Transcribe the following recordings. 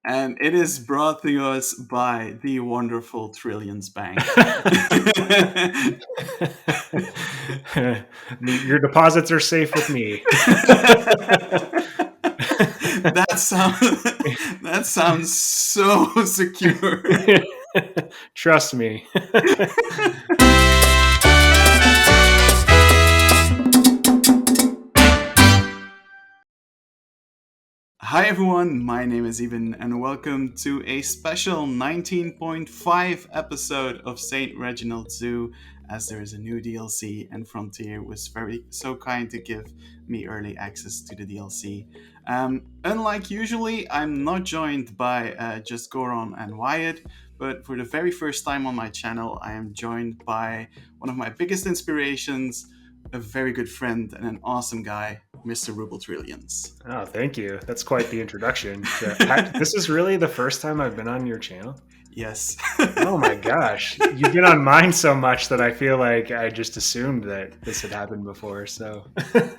and it is brought to us by the wonderful Trillions Bank. Your deposits are safe with me. That sounds so secure. Trust me. Hi everyone, my name is Iben and welcome to a special 19.5 episode of Saint Reginald Zoo, as there is a new DLC and Frontier was so kind to give me early access to the DLC. Unlike usually, I'm not joined by JustGoron and Wyatt, but for the very first time on my channel, I am joined by one of my biggest inspirations, a very good friend and an awesome guy, Mr. Ruble Trillions. Oh, thank you. That's quite the introduction. This is really the first time I've been on your channel? Yes. Oh my gosh. You've been on mine so much that I feel like I just assumed that this had happened before. So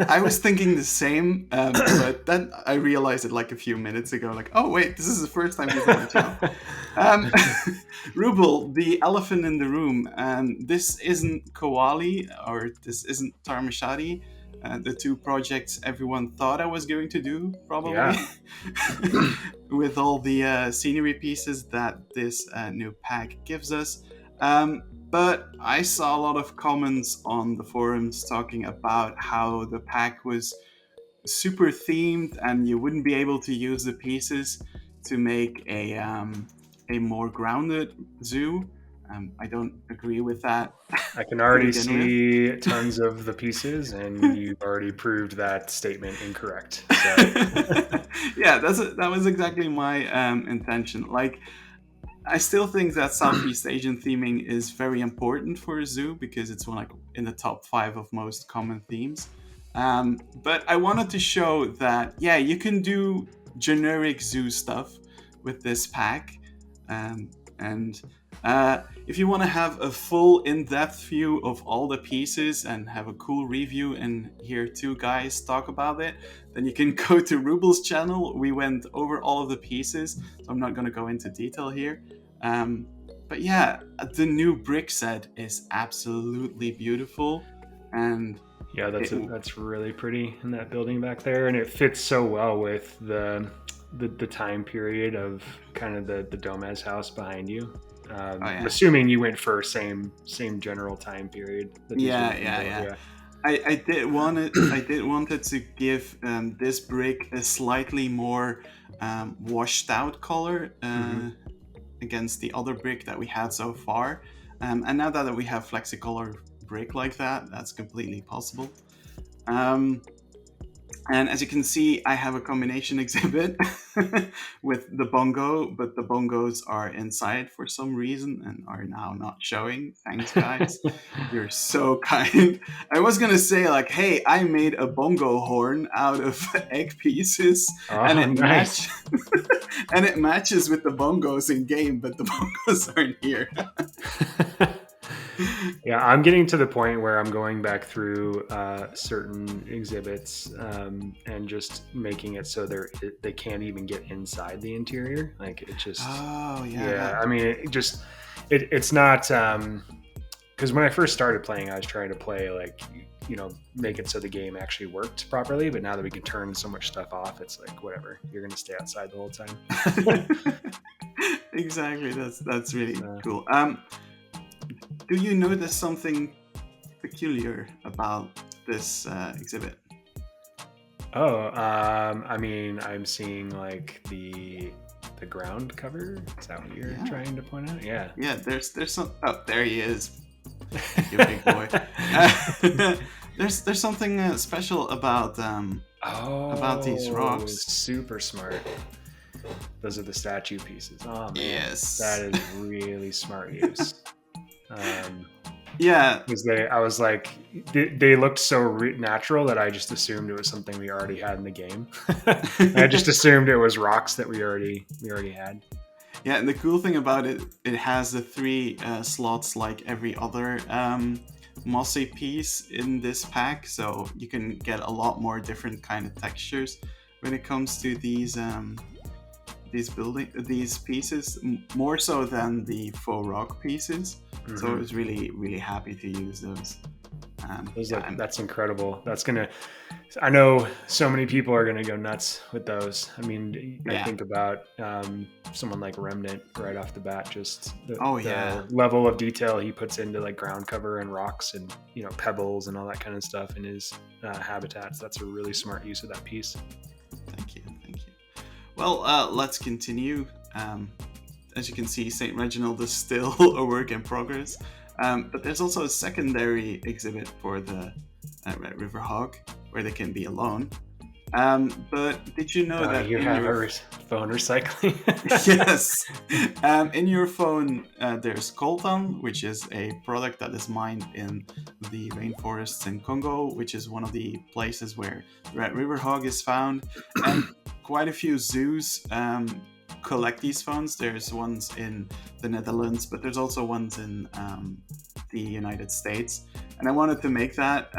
I was thinking the same, but then I realized it like a few minutes ago, like, oh wait, this is the first time you've on the channel. Ruble, the elephant in the room, this isn't Koali or this isn't Tarmashadi. The two projects everyone thought I was going to do, probably, yeah. with all the scenery pieces that this new pack gives us. But I saw a lot of comments on the forums talking about how the pack was super themed and you wouldn't be able to use the pieces to make a more grounded zoo. I don't agree with that. I can already see tons of the pieces, and you've already proved that statement incorrect. So. Yeah, that was exactly my intention. Like, I still think that Southeast Asian theming is very important for a zoo because it's in the top 5 of most common themes. But I wanted to show that, yeah, you can do generic zoo stuff with this pack. If you want to have a full in-depth view of all the pieces and have a cool review and hear two guys talk about it, then you can go to Ruble's channel. We went over all of the pieces, so I'm not going to go into detail here. But yeah, the new brick set is absolutely beautiful, and yeah, that's really pretty in that building back there, and it fits so well with the time period of kind of the Domez house behind you. I'm assuming you went for same general time period. Yeah. I did wanted to give this brick a slightly more washed out color against the other brick that we had so far. And now that we have Flexicolor brick like that, that's completely possible. And as you can see, I have a combination exhibit with the bongo, but the bongos are inside for some reason and are now not showing. Thanks, guys. You're so kind. I was going to say, like, hey, I made a bongo horn out of egg pieces, and it nice. and it matches with the bongos in game, but the bongos aren't here. Yeah, I'm getting to the point where I'm going back through certain exhibits and just making it so they can't even get inside the interior. Like it just. Oh yeah. Yeah, I mean, it's not because when I first started playing, I was trying to play make it so the game actually worked properly. But now that we can turn so much stuff off, it's like whatever. You're gonna stay outside the whole time. Exactly. That's really cool. Do you notice something peculiar about this exhibit? Oh, I mean, I'm seeing like the ground cover. Is that what you're trying to point out? Yeah. Yeah. There's some. Oh, there he is. You big boy. There's something special about these rocks. Super smart. Those are the statue pieces. Oh man, yes, that is really smart use. Yeah, because I was like, they looked so natural that I just assumed it was something we already had in the game. I just assumed it was rocks that we already had. Yeah, and the cool thing about it has the 3 slots like every other mossy piece in this pack, so you can get a lot more different kind of textures when it comes to these these pieces more so than the faux rock pieces. So I was really happy to use those. That's incredible. I know so many people are going to go nuts with those. I mean, I think about someone like Remnant right off the bat, just the level of detail he puts into like ground cover and rocks and, pebbles and all that kind of stuff in his habitats. That's a really smart use of that piece. Thank you. Well, let's continue. As you can see, St. Reginald is still a work in progress. But there's also a secondary exhibit for the Red River Hog, where they can be alone. But did you know that you have a phone recycling? Yes. In your phone, there's coltan, which is a product that is mined in the rainforests in Congo, which is one of the places where Red River Hog is found. And quite a few zoos collect these phones. There's ones in the Netherlands, but there's also ones in the United States. And I wanted to make that.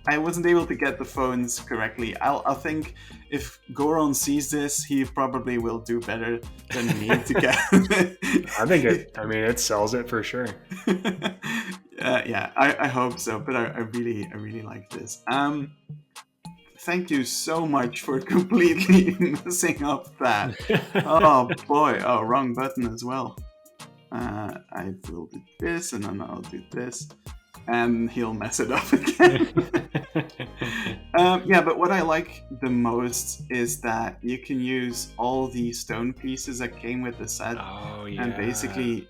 I wasn't able to get the phones correctly. I think if Goron sees this, he probably will do better than me to get it. It sells it for sure. I hope so. But I really like this. Thank you so much for completely messing up that. Oh boy! Oh, wrong button as well. I will do this, and then I'll do this, and he'll mess it up again. But what I like the most is that you can use all the stone pieces that came with the set, and basically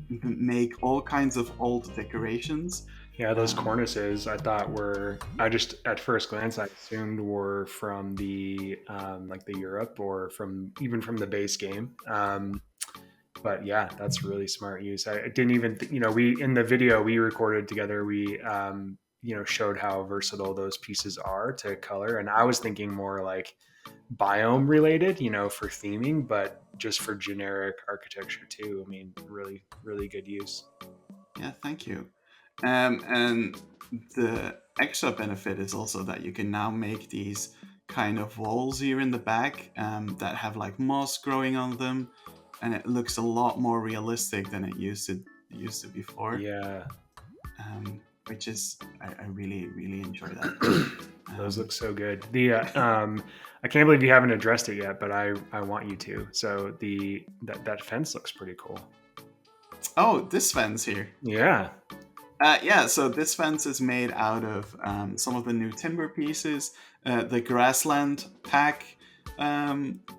make all kinds of old decorations. Yeah, those cornices I thought at first glance I assumed were from the like the Europe or from the base game. But yeah, that's really smart use. I didn't even we in the video we recorded together, we showed how versatile those pieces are to color, and I was thinking more like biome related, for theming, but just for generic architecture too. I mean, really, really good use. Yeah, thank you. And the extra benefit is also that you can now make these kind of walls here in the back that have like moss growing on them, and it looks a lot more realistic than it used to before. Yeah. Which is I really enjoy that. Those look so good. The I can't believe you haven't addressed it yet, but I want you to. So that fence looks pretty cool. Oh, this fence here. Yeah. So this fence is made out of some of the new timber pieces, the Grassland pack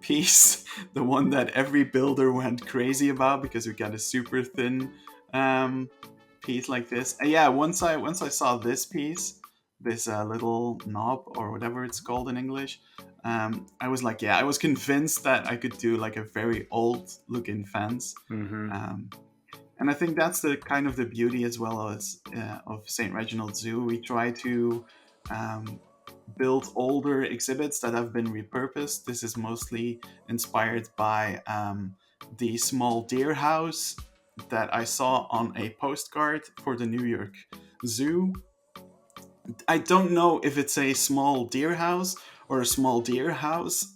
piece, the one that every builder went crazy about because we got a super thin piece like this. Once I saw this piece, this little knob or whatever it's called in English, I was like, I was convinced that I could do like a very old looking fence. Mm-hmm. And I think that's the kind of the beauty as well as of Saint Reginald Zoo. We try to build older exhibits that have been repurposed. This is mostly inspired by the small deer house that I saw on a postcard for the New York Zoo. I don't know if it's a small deer house or a small deer house.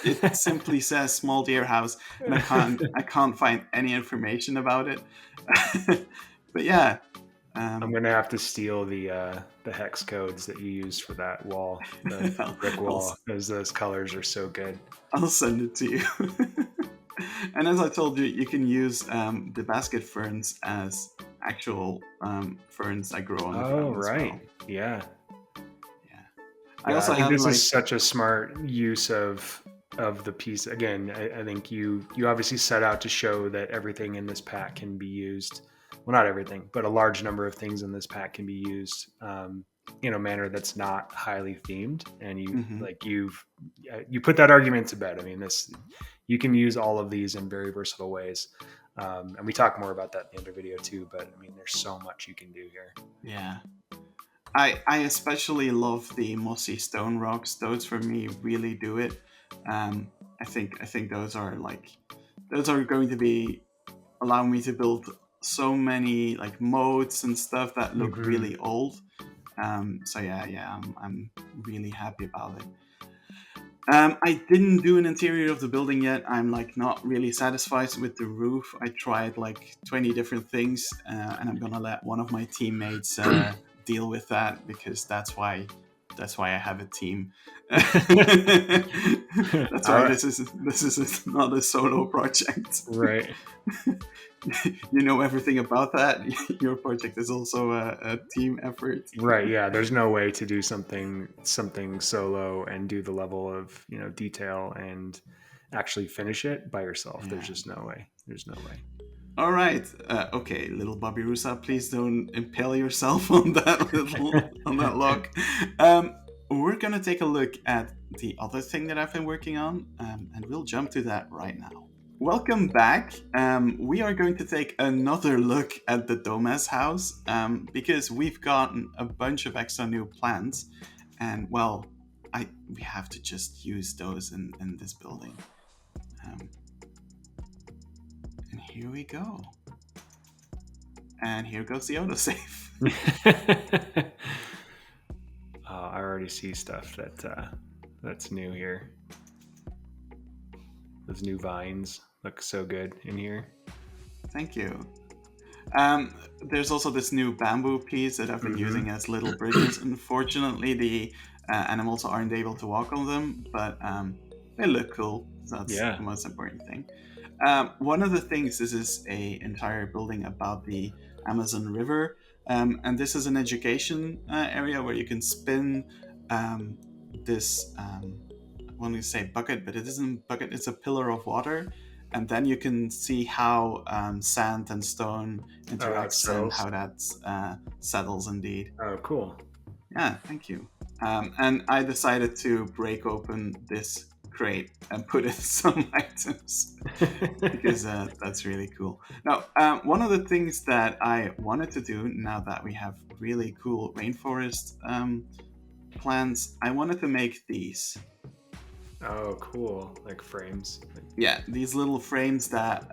It simply says small deer house, and I can't find any information about it. But yeah, I'm gonna have to steal the hex codes that you used for that wall, the brick wall, because those colors are so good. I'll send it to you. And as I told you, you can use the basket ferns as actual ferns that grow on the ground. Oh, right. Well. Yeah. I think this is such a smart use of the piece. Again, I think you obviously set out to show that everything in this pack can be used. Well, not everything, but a large number of things in this pack can be used in a manner that's not highly themed. And you put that argument to bed. I mean, you can use all of these in very versatile ways. And we talk more about that in the other video too. But I mean, there's so much you can do here. Yeah. I especially love the mossy stone rocks. Those for me really do it. I think those are going to be allowing me to build so many like moats and stuff that look really old. I'm really happy about it. I didn't do an interior of the building yet. I'm like not really satisfied with the roof. I tried like 20 different things, and I'm gonna let one of my teammates deal with that because that's why I have a team. That's why Alright. this is not a solo project. Right. You know everything about that. Your project is also a team effort. Right. Yeah. There's no way to do something solo and do the level of detail and actually finish it by yourself. Yeah. There's just no way. There's no way. All right. Okay, little Bobby Rusa, please don't impale yourself on that log. We're gonna take a look at the other thing that I've been working on, and we'll jump to that right now. Welcome back. We are going to take another look at the Domes house because we've gotten a bunch of extra new plants, and well, we have to just use those in this building. And here we go. And here goes the autosave. I already see stuff that's new here. Those new vines look so good in here. Thank you. There's also this new bamboo piece that I've been using as little bridges. Unfortunately, the animals aren't able to walk on them, but they look cool. So that's the most important thing. One of the things, this is a entire building about the Amazon River, and this is an education area where you can spin this, I want to say bucket, but it isn't bucket, it's a pillar of water, and then you can see how sand and stone interacts and how that settles indeed. Oh, cool. Yeah, thank you. And I decided to break open this crate and put in some items because that's really cool. Now, one of the things that I wanted to do now that we have really cool rainforest plants, I wanted to make these. Oh, cool. Like frames. Yeah, these little frames that,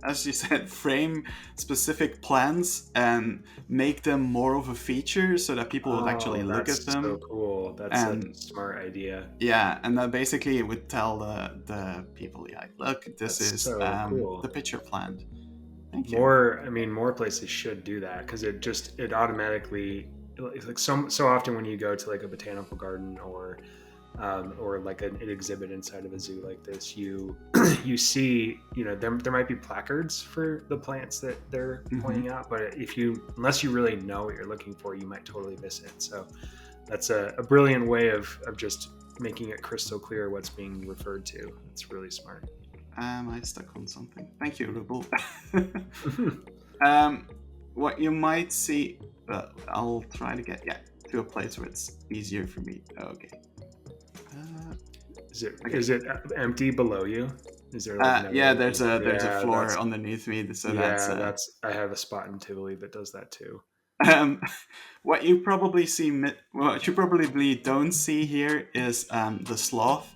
as you said, frame specific plants and make them more of a feature so that people will actually look at them. So cool. That's a smart idea. Yeah, and then basically it would tell the people, yeah, look, this is so cool. The picture plant. Thank you. More places should do that because it automatically, like so often when you go to like a botanical garden or like an exhibit inside of a zoo like this, you see, there might be placards for the plants that they're pointing out, but unless you really know what you're looking for, you might totally miss it. So that's a brilliant way of just making it crystal clear what's being referred to. It's really smart. I stuck on something. Thank you, Rubble. What you might see, I'll try to get to a place where it's easier for me. Okay. Is it empty below you? Is there? There's a floor underneath me. So I have a spot in Tivoli that does that too. What you probably don't see here is the sloth.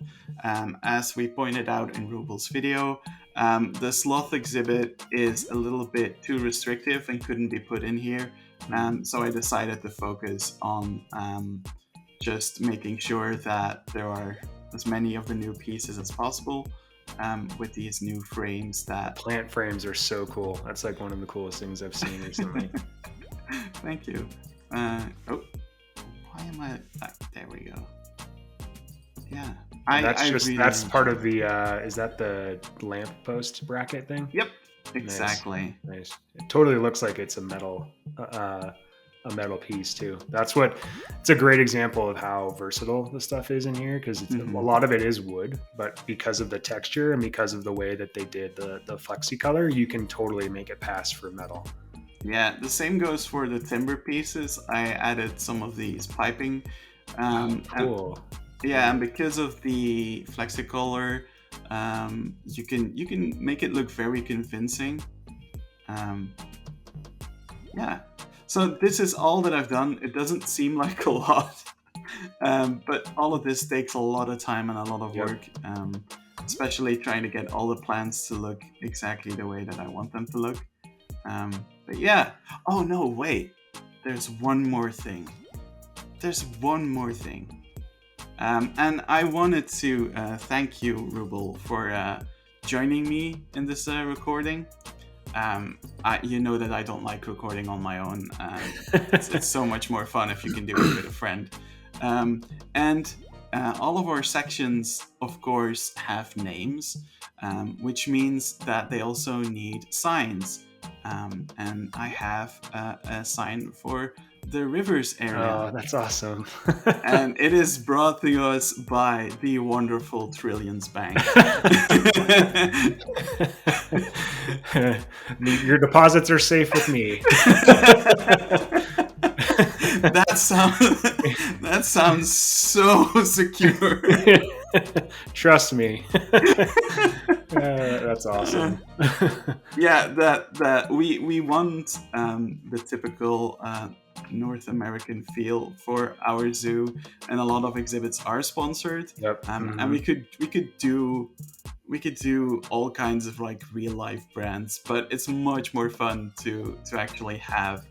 As we pointed out in Rubel's video, the sloth exhibit is a little bit too restrictive and couldn't be put in here. So I decided to focus on just making sure that there are as many of the new pieces as possible with these new frames. That plant frames are so cool. That's like one of the coolest things I've seen recently. Thank you. Why am I? There we go. Yeah, that's part of the. Is that the lamp post bracket thing? Yep, exactly. Nice. It totally looks like it's a metal piece too. It's a great example of how versatile the stuff is in here because a lot of it is wood, but because of the texture and because of the way that they did the flexi color, you can totally make it pass for metal. Yeah, the same goes for the timber pieces. I added some of these piping. Cool. And because of the flexicolor, you can make it look very convincing. So this is all that I've done. It doesn't seem like a lot, but all of this takes a lot of time and a lot of work, especially trying to get all the plants to look exactly the way that I want them to look. But yeah. Oh no, wait. There's one more thing. And I wanted to thank you, Rubel, for joining me in this recording. You know that I don't like recording on my own. It's so much more fun if you can do it with a friend. And all of our sections, of course, have names, which means that they also need signs. And I have a sign for the rivers area. Oh, that's awesome. And it is brought to us by the wonderful Trillions Bank. Your deposits are safe with me. That sounds so secure. Trust me. That's awesome. Yeah, that we want the typical North American feel for our zoo, and a lot of exhibits are sponsored. Yep. And we could do all kinds of like real life brands, but it's much more fun to actually have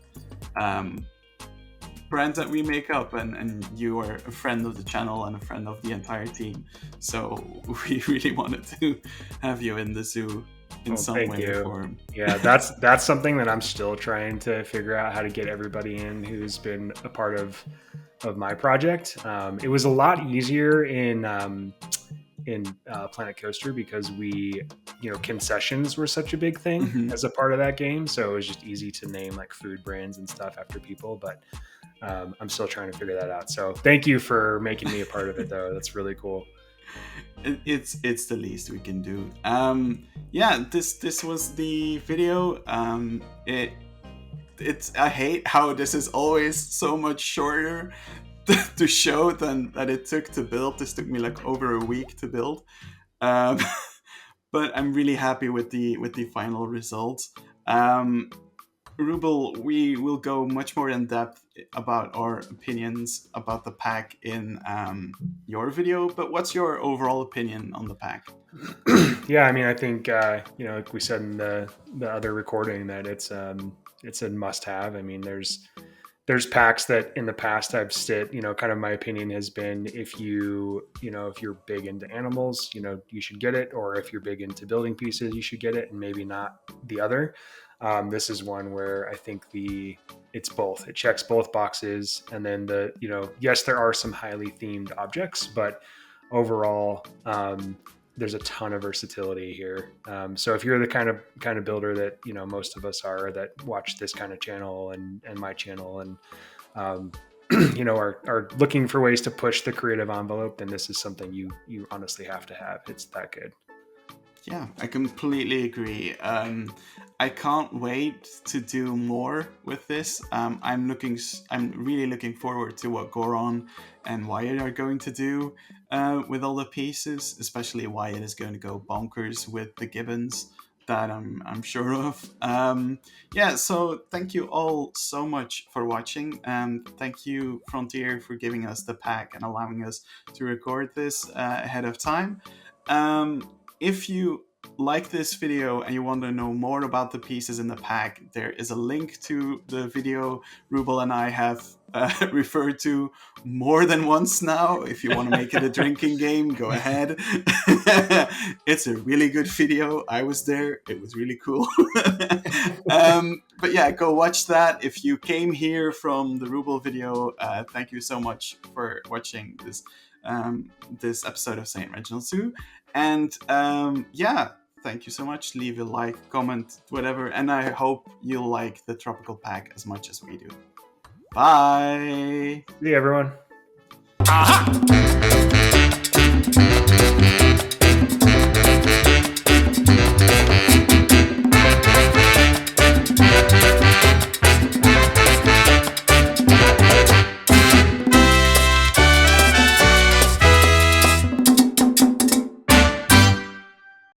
brands that we make up, and you are a friend of the channel and a friend of the entire team, so we really wanted to have you in the zoo in some way or form. Yeah, that's something that I'm still trying to figure out how to get everybody in who's been a part of my project. It was a lot easier in Planet Coaster because concessions were such a big thing as a part of that game, so it was just easy to name like food brands and stuff after people, but I'm still trying to figure that out. So thank you for making me a part of it, though. That's really cool. It's the least we can do. This was the video. I hate how this is always so much shorter to show than that it took to build. This took me like over a week to build, but I'm really happy with the final results. Rubel, we will go much more in depth about our opinions about the pack in your video, but what's your overall opinion on the pack? Yeah, I mean, I think like we said in the other recording, that it's a must-have. I mean, there's packs that in the past I've kind of my opinion has been, if you're big into animals, you should get it, or if you're big into building pieces, you should get it, and maybe not the other. This is one where I think it's both. It checks both boxes, and then yes, there are some highly themed objects, but overall, there's a ton of versatility here. So if you're the kind of builder that most of us are, that watch this kind of channel and my channel, and are looking for ways to push the creative envelope, then this is something you honestly have to have. It's that good. Yeah, I completely agree. I can't wait to do more with this. I'm really looking forward to what Goron and Wyatt are going to do with all the pieces. Especially Wyatt is going to go bonkers with the gibbons, that I'm sure of. So thank you all so much for watching, and thank you, Frontier, for giving us the pack and allowing us to record this ahead of time. If you like this video and you want to know more about the pieces in the pack, there is a link to the video Rubel and I have referred to more than once now. If you want to make it a drinking game, go ahead. It's a really good video. I was there. It was really cool. But yeah, go watch that. If you came here from the Rubel video, thank you so much for watching this episode of Saint Reginald Zoo. And thank you so much. Leave a like, comment, whatever, and I hope you'll like the tropical pack as much as we do. Bye. See you, everyone. Aha!